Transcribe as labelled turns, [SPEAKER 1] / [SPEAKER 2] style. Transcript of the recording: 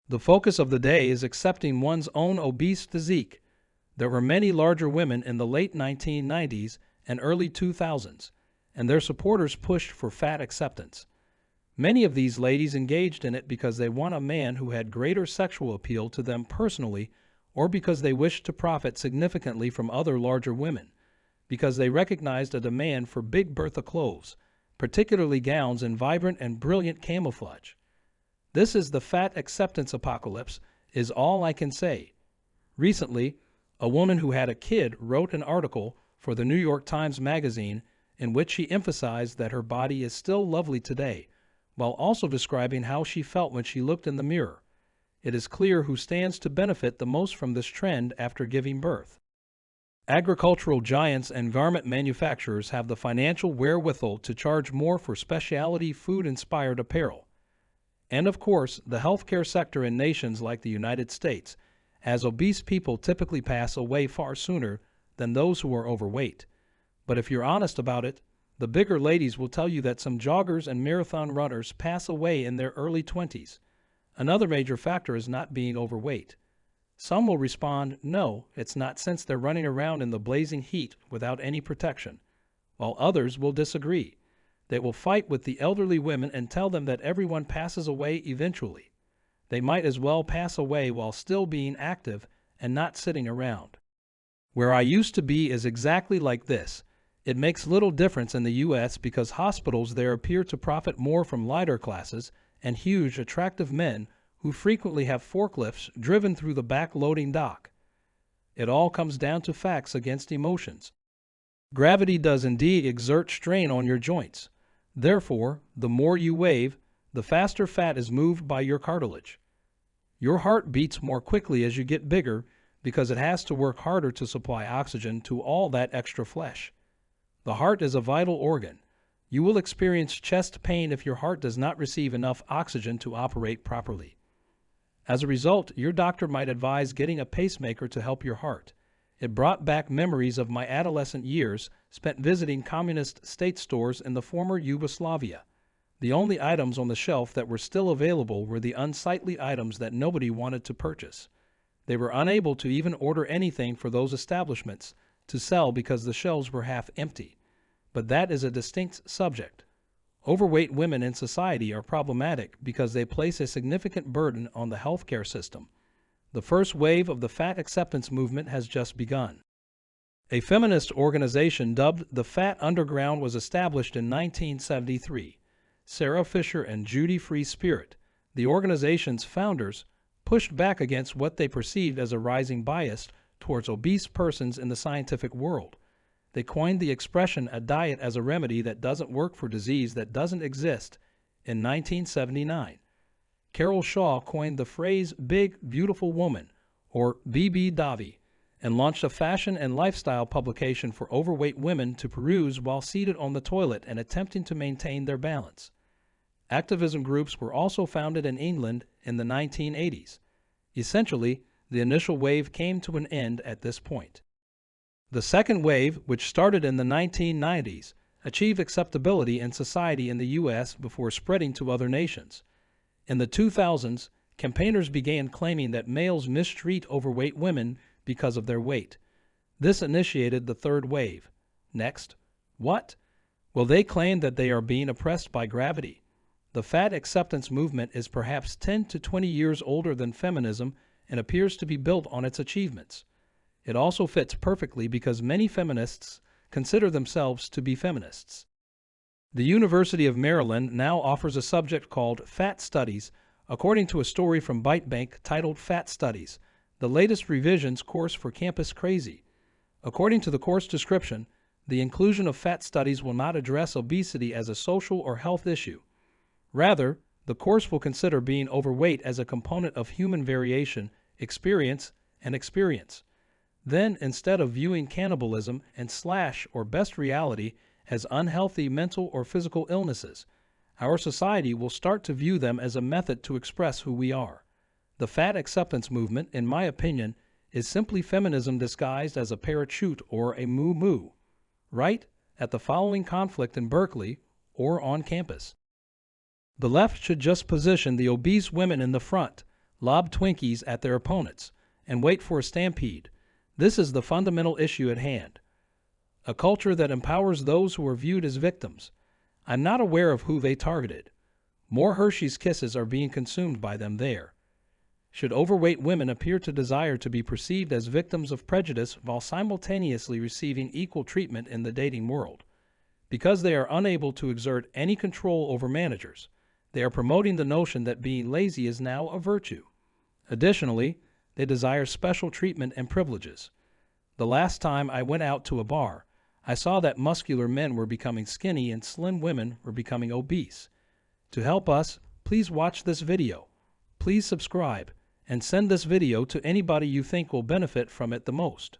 [SPEAKER 1] The focus of the day is accepting one's own obese physique. There were many larger women in the late 1990s and early 2000s, and their supporters pushed for fat acceptance. Many of these ladies engaged in it because they want a man who had greater sexual appeal to them personally, or because they wished to profit significantly from other larger women, because they recognized a demand for big Bertha clothes, particularly gowns in vibrant and brilliant camouflage. This is the fat acceptance apocalypse, is all I can say. Recently, a woman who had a kid wrote an article for the New York Times Magazine in which she emphasized that her body is still lovely today, while also describing how she felt when she looked in the mirror. It is clear who stands to benefit the most from this trend after giving birth. Agricultural giants and garment manufacturers have the financial wherewithal to charge more for specialty food-inspired apparel. And of course, the healthcare sector in nations like the United States, as obese people typically pass away far sooner than those who are overweight. But if you're honest about it, the bigger ladies will tell you that some joggers and marathon runners pass away in their early 20s. Another major factor is not being overweight. Some will respond, no, it's not, since they're running around in the blazing heat without any protection, while others will disagree. They will fight with the elderly women and tell them that everyone passes away eventually. They might as well pass away while still being active and not sitting around. Where I used to be is exactly like this. It makes little difference in the U.S. because hospitals there appear to profit more from lighter classes and huge, attractive men who frequently have forklifts driven through the back-loading dock. It all comes down to facts against emotions. Gravity does indeed exert strain on your joints. Therefore, the more you wave, the faster fat is moved by your cartilage. Your heart beats more quickly as you get bigger because it has to work harder to supply oxygen to all that extra flesh. The heart is a vital organ. You will experience chest pain if your heart does not receive enough oxygen to operate properly. As a result, your doctor might advise getting a pacemaker to help your heart. It brought back memories of my adolescent years spent visiting communist state stores in the former Yugoslavia. The only items on the shelf that were still available were the unsightly items that nobody wanted to purchase. They were unable to even order anything for those establishments to sell because the shelves were half empty. But that is a distinct subject. Overweight women in society are problematic because they place a significant burden on the healthcare system. The first wave of the fat acceptance movement has just begun. A feminist organization dubbed the Fat Underground was established in 1973. Sarah Fisher and Judy Free Spirit, the organization's founders, pushed back against what they perceived as a rising bias towards obese persons in the scientific world. They coined the expression "a diet as a remedy that doesn't work for disease that doesn't exist" in 1979. Carol Shaw coined the phrase "big, beautiful woman," or BBW, and launched a fashion and lifestyle publication for overweight women to peruse while seated on the toilet and attempting to maintain their balance. Activism groups were also founded in England in the 1980s. Essentially, the initial wave came to an end at this point. The second wave, which started in the 1990s, achieved acceptability in society in the U.S. before spreading to other nations. In the 2000s, campaigners began claiming that males mistreat overweight women because of their weight. This initiated the third wave. Next, what? Well, they claim that they are being oppressed by gravity. The fat acceptance movement is perhaps 10 to 20 years older than feminism and appears to be built on its achievements. It also fits perfectly because many feminists consider themselves to be feminists. The University of Maryland now offers a subject called Fat Studies, according to a story from ByteBank titled Fat Studies, the latest revisions course for Campus Crazy. According to the course description, the inclusion of fat studies will not address obesity as a social or health issue. Rather, the course will consider being overweight as a component of human variation, experience. Then, instead of viewing cannibalism and slash or best reality as unhealthy mental or physical illnesses, our society will start to view them as a method to express who we are. The fat acceptance movement, in my opinion, is simply feminism disguised as a parachute or a moo-moo, right at the following conflict in Berkeley or on campus. The left should just position the obese women in the front, lob Twinkies at their opponents, and wait for a stampede. This is the fundamental issue at hand. A culture that empowers those who are viewed as victims. I'm not aware of who they targeted. More Hershey's Kisses are being consumed by them there. Should overweight women appear to desire to be perceived as victims of prejudice while simultaneously receiving equal treatment in the dating world? Because they are unable to exert any control over managers, they are promoting the notion that being lazy is now a virtue. Additionally, they desire special treatment and privileges. The last time I went out to a bar, I saw that muscular men were becoming skinny and slim women were becoming obese. To help us, please watch this video. Please subscribe and send this video to anybody you think will benefit from it the most.